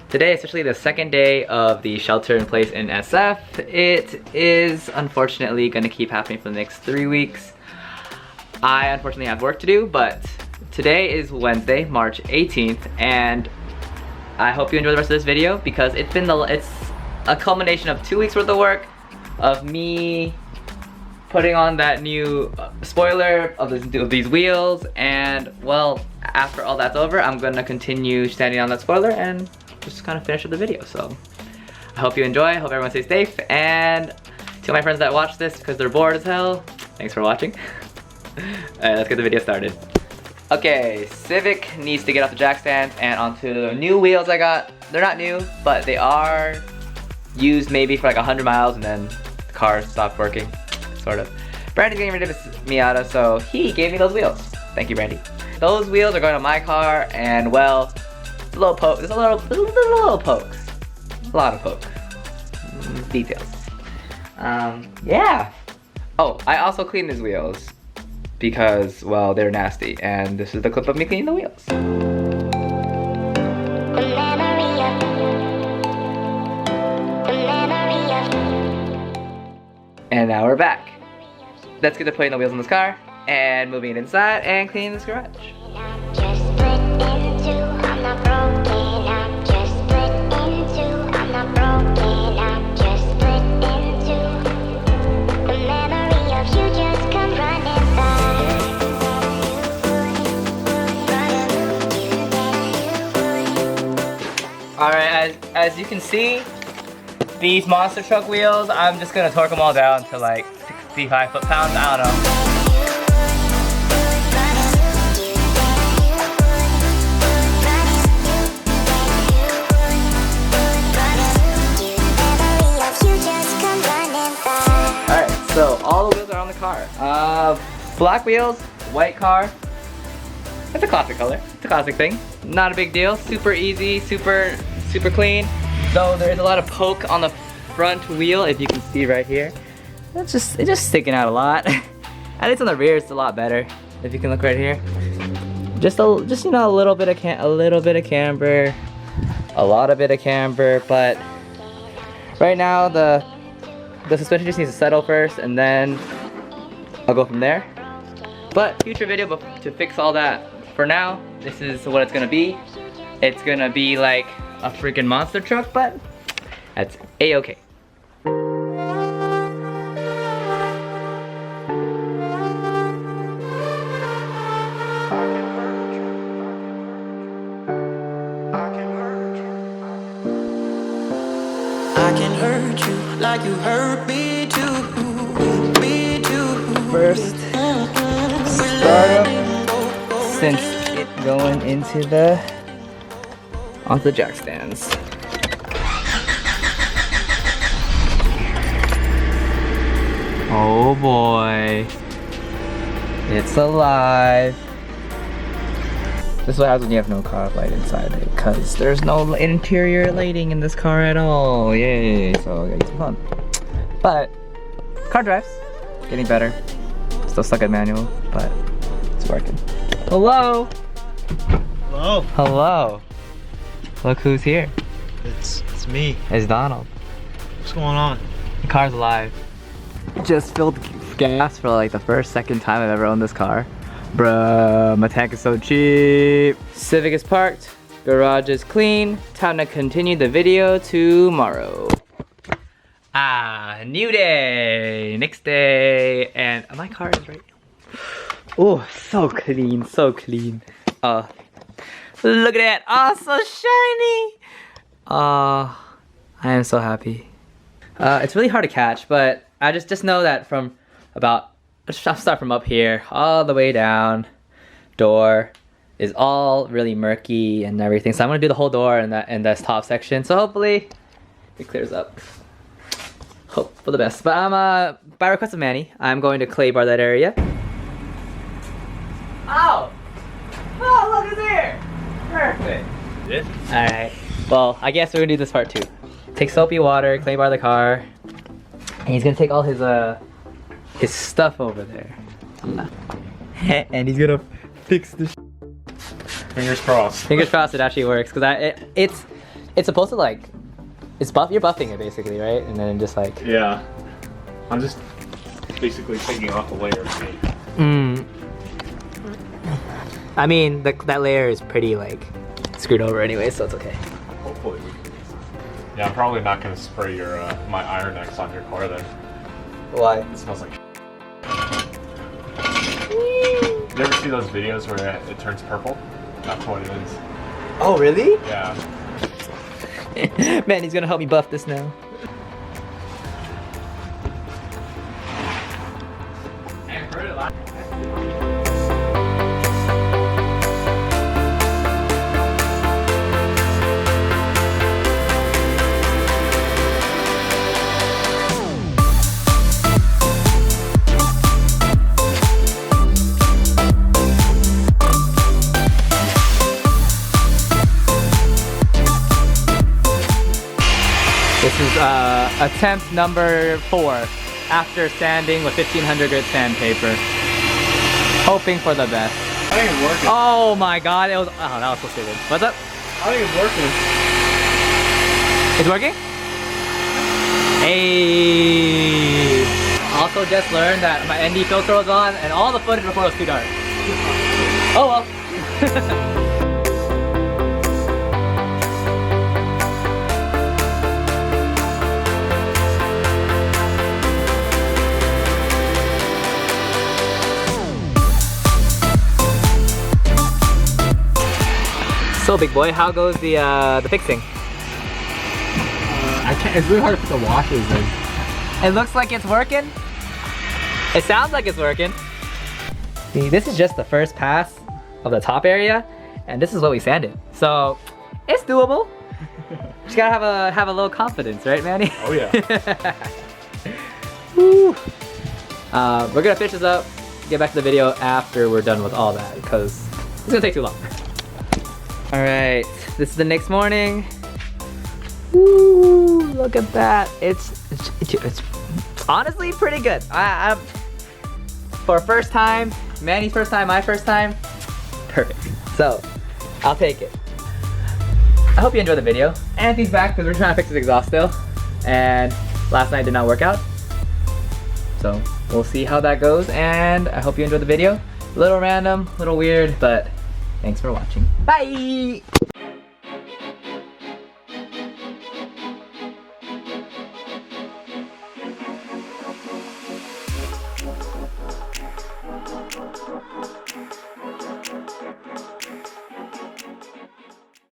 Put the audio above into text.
Today is officially the second day of the shelter in place in SF. It is unfortunately gonna keep happening for the next 3 weeks. I unfortunately have work to do, but today is Wednesday, March 18th, and I hope you enjoy the rest of this video because it's a culmination of 2 weeks worth of work, of me putting on that new spoiler of these wheels, and well, after all that's over, I'm gonna continue standing on that spoiler and just kind of finish up the video. So I hope you enjoy, I hope everyone stays safe, and to my friends that watch this because they're bored as hell, thanks for watching. Alright, let's get the video started. Okay, Civic needs to get off the jack stands and onto the new wheels I got. They're not new, but they are used maybe for like 100 miles and then the car stopped working, sort of. Brandy's getting rid of his Miata, so he gave me those wheels. Thank you, Brandy. Those wheels are going on my car, and well, there's a little pokes. A lot of pokes. Details. Yeah. Oh, I also cleaned these wheels because, well, they're nasty, and this is the clip of me cleaning the wheels. And now we're back. Let's get to putting the wheels on this car and moving it inside and cleaning this garage. Alright, as you can see, these monster truck wheels, I'm just gonna torque them all down to like 65 foot-pounds, I don't know. Alright, so all the wheels are on the car. Black wheels, white car. It's a classic color. It's a classic thing. Not a big deal. Super easy, super clean. Though there's a lot of poke on the front wheel, if you can see right here. It's just sticking out a lot. At least on the rear, it's a lot better. If you can look right here. Just you know, a little bit of camber, a lot of camber, but right now the suspension just needs to settle first, and then I'll go from there. But future video to fix all that. For now, this is what it's gonna be. It's gonna be like a freaking monster truck, but that's a-okay. I can hurt you like you hurt me too, me too. First startup since it going onto the jack stands. Oh boy, it's alive. This is what happens when you have no car light inside it, because there's no interior lighting in this car at all. Yay, so I gotta get some fun. But car drives, getting better. Still stuck at manual, but it's working. Hello. Hello. Hello. Look who's here. It's me. It's Donald. What's going on? The car's alive. Just filled gas for like the second time I've ever owned this car. Bruh, my tank is so cheap. Civic is parked. Garage is clean. Time to continue the video tomorrow. New day. Next day. And my car is right. Oh, so clean, so clean. Look at that. Oh, so shiny. I am so happy. It's really hard to catch, but I just know that from about, I'll start from up here all the way down. Door is all really murky and everything. So I'm gonna do the whole door in that top section. So hopefully it clears up. Hope for the best. But I'm by request of Manny, I'm going to clay bar that area. Oh! Oh, look, it's here! Perfect. Yeah. Alright. Well, I guess we're gonna do this part too. Take soapy water, clay bar the car, and he's gonna take all his stuff over there. And he's gonna fix the Fingers crossed. Fingers crossed it actually works, because It's supposed to like, you're buffing it basically, right? And then just like. Yeah. I'm just basically taking off a layer of paint. I mean, that layer is pretty like screwed over anyway, so it's okay. Hopefully we can. Yeah, I'm probably not gonna spray your my Iron X on your car then. Why? It smells like. You ever see those videos where it turns purple? That's what it is. Oh, really? Yeah. Man, he's gonna help me buff this now. This is attempt number 4 after sanding with 1500 grit sandpaper. Hoping for the best. I think it's working. Oh my god, that was so stupid. What's up? I think it's working. It's working? Hey. Also just learned that my ND filter was on and all the footage before was too dark. Oh well. So big boy, how goes the fixing? I can't. It's really hard to put the washers in. It looks like it's working. It sounds like it's working. See, this is just the first pass of the top area, and this is what we sanded. So it's doable. Just gotta have a little confidence, right, Manny? Oh yeah. Woo. We're gonna finish this up, get back to the video after we're done with all that, because it's gonna take too long. All right, this is the next morning. Woo, look at that. It's honestly pretty good. For first time, Manny's first time, my first time, perfect. So, I'll take it. I hope you enjoyed the video. Anthony's back because we're trying to fix his exhaust still. And last night did not work out. So, we'll see how that goes. And I hope you enjoyed the video. A little random, a little weird, but thanks for watching. Bye!